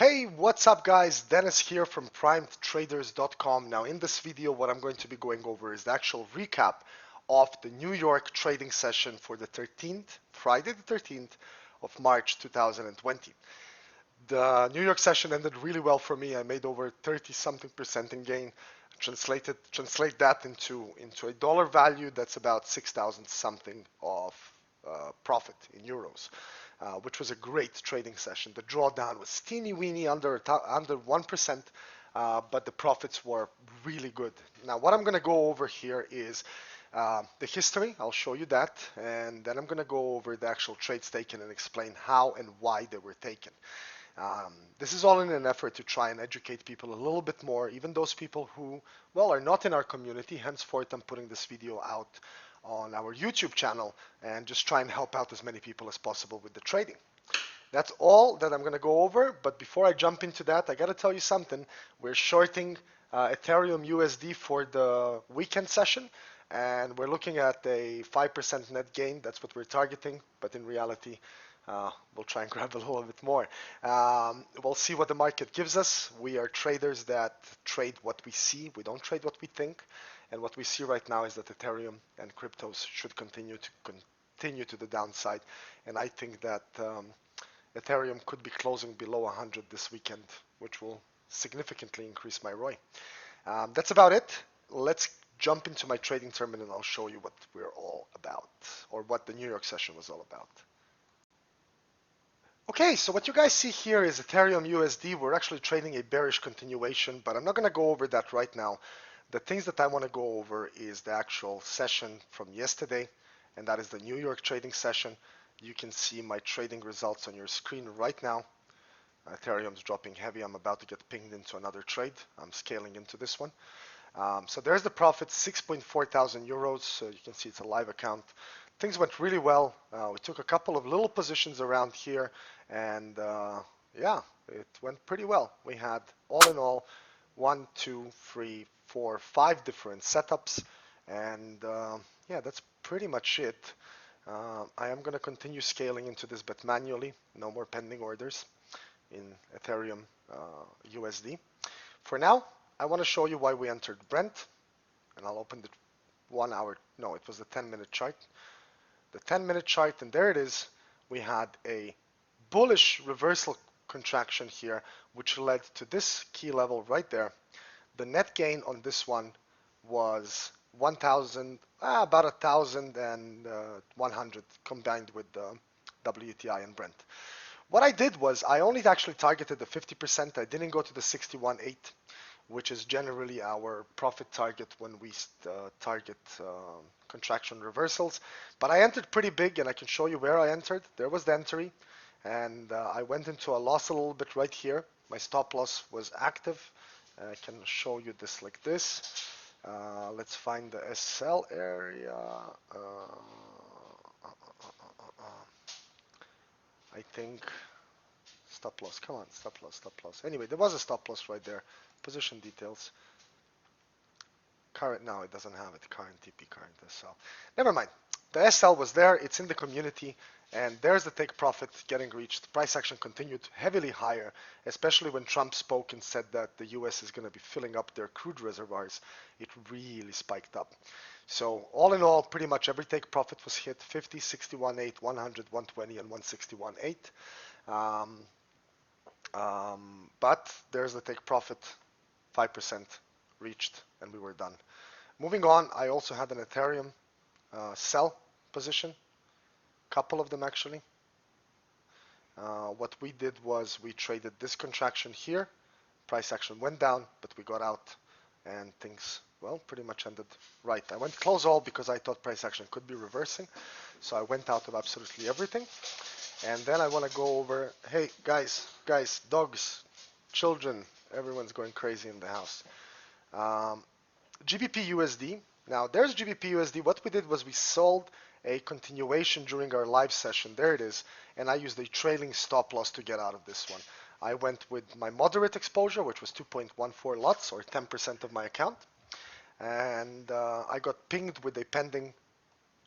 Hey, what's up guys? Dennis here from primetraders.com. Now in this video what I'm going to be going over is the actual recap of the New York trading session for the 13th, Friday the 13th of March 2020. The New York session ended really well for me. I made over 30 something percent in gain. Translate that into a dollar value, that's about 6,000 something of profit in euros, which was a great trading session. The drawdown was teeny weeny under 1%, but the profits were really good. Now what I'm going to go over here is the history. I'll show you that, and then I'm going to go over the actual trades taken and explain how and why they were taken. This is all in an effort to try and educate people a little bit more, even those people who, well, are not in our community. Henceforth, I'm putting this video out on our YouTube channel and just try and help out as many people as possible with the trading. That's all that I'm going to go over, but before I jump into that, I got to tell you something. We're shorting Ethereum USD for the weekend session, and we're looking at a 5% net gain. That's what we're targeting, but in reality, we'll try and grab a little bit more. We'll see what the market gives us. We are traders that trade what we see. We don't trade what we think. And what we see right now is that Ethereum and cryptos should continue to the downside. And I think that Ethereum could be closing below 100 this weekend, which will significantly increase my ROI. That's about it. Let's jump into my trading terminal and I'll show you what we're all about, or what the New York session was all about. Okay, so what you guys see here is Ethereum USD. We're actually trading a bearish continuation, but I'm not going to go over that right now. The things that I want to go over is the actual session from yesterday, and that is the New York trading session. You can see my trading results on your screen right now. Ethereum's dropping heavy. I'm about to get pinged into another trade. I'm scaling into this one. So there's the profit, 6.4 thousand euros. So you can see it's a live account. Things went really well. We took a couple of little positions around here, and yeah, it went pretty well. We had, all in all, 1, 2, 3, 4, 5 different setups, and yeah, that's pretty much it. I am going to continue scaling into this, but manually. No more pending orders in Ethereum USD. For now, I want to show you why we entered Brent, and I'll open the 1 hour, no, it was the 10-minute chart. The 10-minute chart, and there it is. We had a bullish reversal contraction here, which led to this key level right there. The net gain on this one was 1,000, about 1,100 combined with the WTI and Brent. What I did was I only actually targeted the 50%. I didn't go to the 61.8, which is generally our profit target when we target contraction reversals. But I entered pretty big, and I can show you where I entered. There was the entry, and I went into a loss a little bit right here. My stop loss was active. I can show you this like this. Let's find the SL area. I think stop loss. Come on, stop loss, stop loss. Anyway, there was a stop loss right there. Position details. Current, no, it doesn't have it. Current TP, current SL. Never mind. The SL was there. It's in the community. And there's the take profit getting reached. Price action continued heavily higher, especially when Trump spoke and said that the US is going to be filling up their crude reservoirs. It really spiked up. So all in all, pretty much every take profit was hit: 50, 61.8, 100, 120, and 161.8. But there's the take profit, 5% reached, and we were done. Moving on, I also had an Ethereum sell position. Couple of them actually. What we did was we traded this contraction here. Price action went down, but we got out, and things, well, pretty much ended right. I went close all because I thought price action could be reversing, so I went out of absolutely everything. And then I want to go over, hey guys, dogs, children, everyone's going crazy in the house. GBP USD. Now there's GBP USD. What we did was we sold a continuation during our live session. There it is. And I used a trailing stop loss to get out of this one. I went with my moderate exposure, which was 2.14 lots, or 10% of my account. And I got pinged with a pending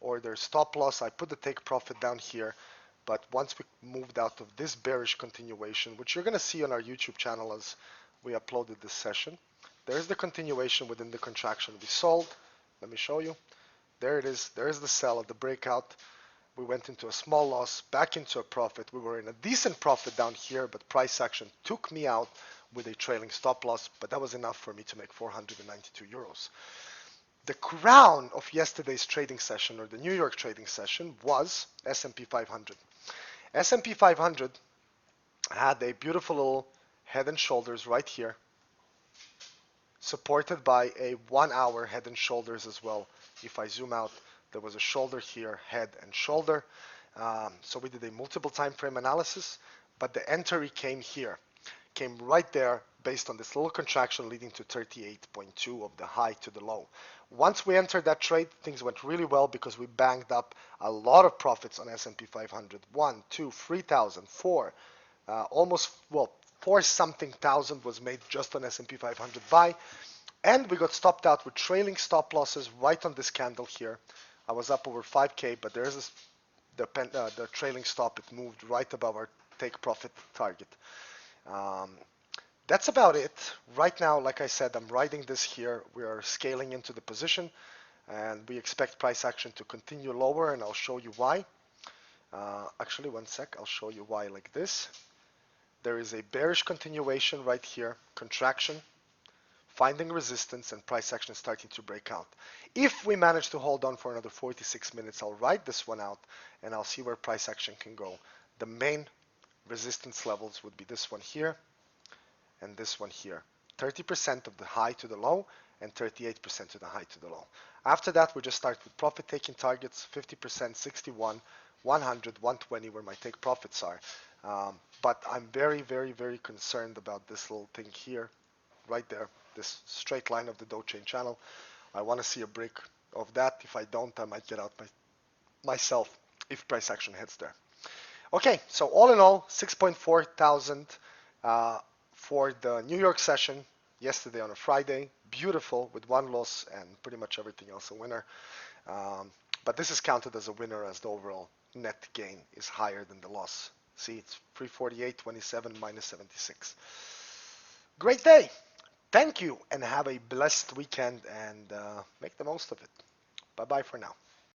order stop loss. I put the take profit down here. But once we moved out of this bearish continuation, which you're going to see on our YouTube channel as we uploaded this session, there's the continuation within the contraction we sold. Let me show you. There it is. There's the sell at the breakout. We went into a small loss, back into a profit. We were in a decent profit down here, but price action took me out with a trailing stop loss, but that was enough for me to make 492 euros. The crown of yesterday's trading session, or the New York trading session, was S&P 500. S&P 500 had a beautiful little head and shoulders right here, supported by a 1 hour head and shoulders as well. If I zoom out, there was a shoulder here, head and shoulder. So we did a multiple time frame analysis, but the entry came here, came right there based on this little contraction leading to 38.2 of the high to the low. Once we entered that trade, things went really well because we banged up a lot of profits on S&P 500. 1, 2, 3,000, 4, almost, well, 4 something thousand was made just on S&P 500 buy. And we got stopped out with trailing stop losses right on this candle here. I was up over 5K, but there's this, the trailing stop. It moved right above our take profit target. That's about it. Right now, like I said, I'm riding this here. We are scaling into the position, and we expect price action to continue lower, and I'll show you why. Actually, one sec. I'll show you why like this. There is a bearish continuation right here, contraction, finding resistance, and price action starting to break out. If we manage to hold on for another 46 minutes, I'll ride this one out, and I'll see where price action can go. The main resistance levels would be this one here and this one here. 30% of the high to the low and 38% to the high to the low. After that, we just start with profit taking targets, 50%, 61, 100, 120, where my take profits are. But I'm very, very, very concerned about this little thing here, right there, this straight line of the Dow Chain channel. I want to see a break of that. If I don't, I might get out myself if price action heads there. Okay, so all in all, 6.4 thousand for the New York session yesterday on a Friday. Beautiful, with one loss and pretty much everything else a winner. But this is counted as a winner as the overall net gain is higher than the loss. See, it's 348.27 minus 76. Great day. Thank you and have a blessed weekend and make the most of it. Bye-bye for now.